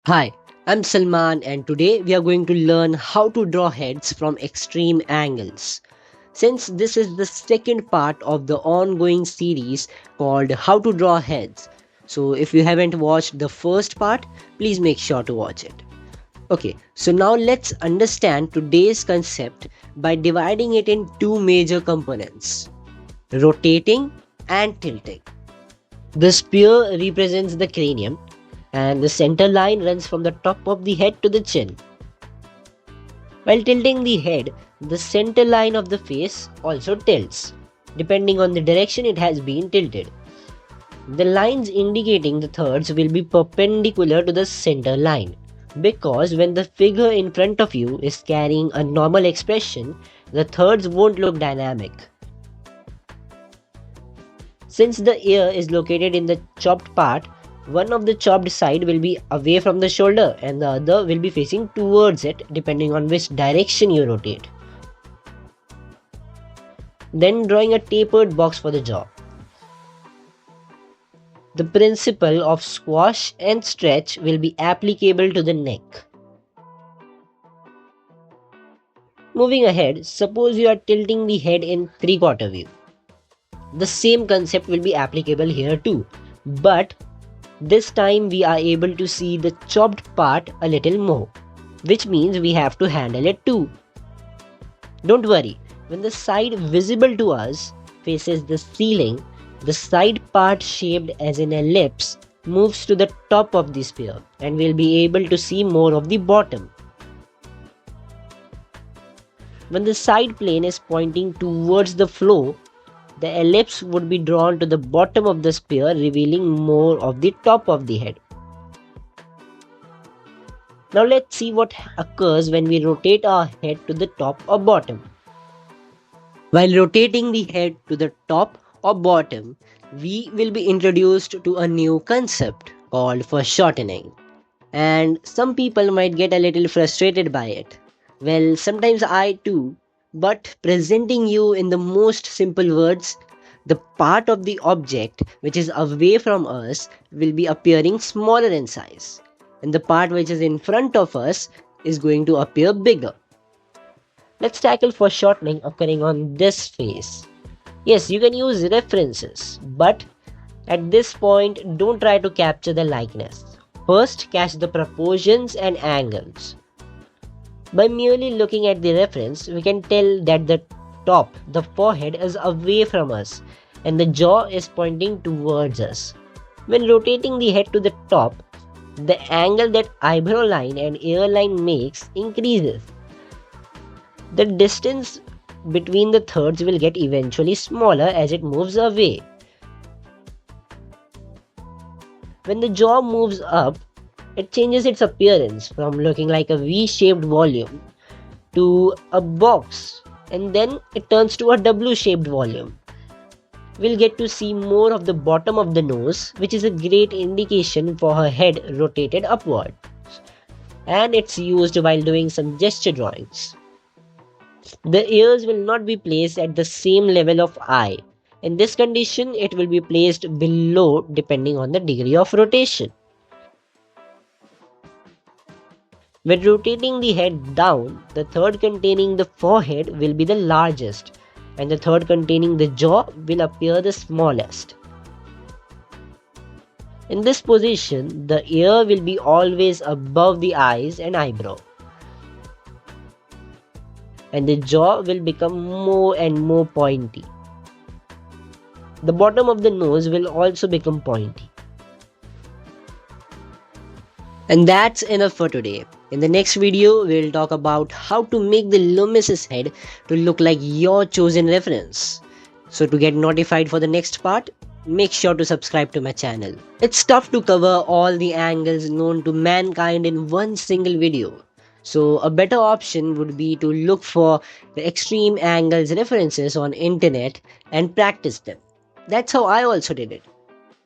Hi, I'm Salman, and today we are going to learn how to draw heads from extreme angles. Since this is the second part of the ongoing series called How to Draw Heads, so if you haven't watched the first part, please make sure to watch it. Okay, so now let's understand today's concept by dividing it in two major components: rotating and tilting. The spear represents the cranium, and the center line runs from the top of the head to the chin. While tilting the head, the center line of the face also tilts, depending on the direction it has been tilted. The lines indicating the thirds will be perpendicular to the center line, because when the figure in front of you is carrying a normal expression, the thirds won't look dynamic. Since the ear is located in the chopped part, one of the chopped side will be away from the shoulder and the other will be facing towards it depending on which direction you rotate. Then drawing a tapered box for the jaw. The principle of squash and stretch will be applicable to the neck. Moving ahead, suppose you are tilting the head in 3/4 view. The same concept will be applicable here too, but this time we are able to see the chopped part a little more, which means we have to handle it too. Don't worry, when the side visible to us faces the ceiling, the side part shaped as an ellipse moves to the top of the sphere and we'll be able to see more of the bottom. When the side plane is pointing towards the floor, the ellipse would be drawn to the bottom of the sphere, revealing more of the top of the head. Now let's see what occurs when we rotate our head to the top or bottom. While rotating the head to the top or bottom, we will be introduced to a new concept called foreshortening. And some people might get a little frustrated by it. Well, sometimes I too, but presenting you in the most simple words, the part of the object which is away from us will be appearing smaller in size, and the part which is in front of us is going to appear bigger. Let's tackle foreshortening occurring on this face. Yes, you can use references, but at this point, don't try to capture the likeness. First, catch the proportions and angles. By merely looking at the reference, we can tell that the top, the forehead, is away from us and the jaw is pointing towards us. When rotating the head to the top, the angle that eyebrow line and ear line makes increases. The distance between the thirds will get eventually smaller as it moves away. When the jaw moves up, it changes its appearance from looking like a V-shaped volume to a box, and then it turns to a W-shaped volume. We'll get to see more of the bottom of the nose, which is a great indication for her head rotated upward, and it's used while doing some gesture drawings. The ears will not be placed at the same level of eye. In this condition, it will be placed below depending on the degree of rotation. When rotating the head down, the third containing the forehead will be the largest, and the third containing the jaw will appear the smallest. In this position, the ear will be always above the eyes and eyebrow, and the jaw will become more and more pointy. The bottom of the nose will also become pointy. And that's enough for today. In the next video, we'll talk about how to make the Loomis's head to look like your chosen reference. So to get notified for the next part, make sure to subscribe to my channel. It's tough to cover all the angles known to mankind in one single video. So a better option would be to look for the extreme angles references on internet and practice them. That's how I also did it.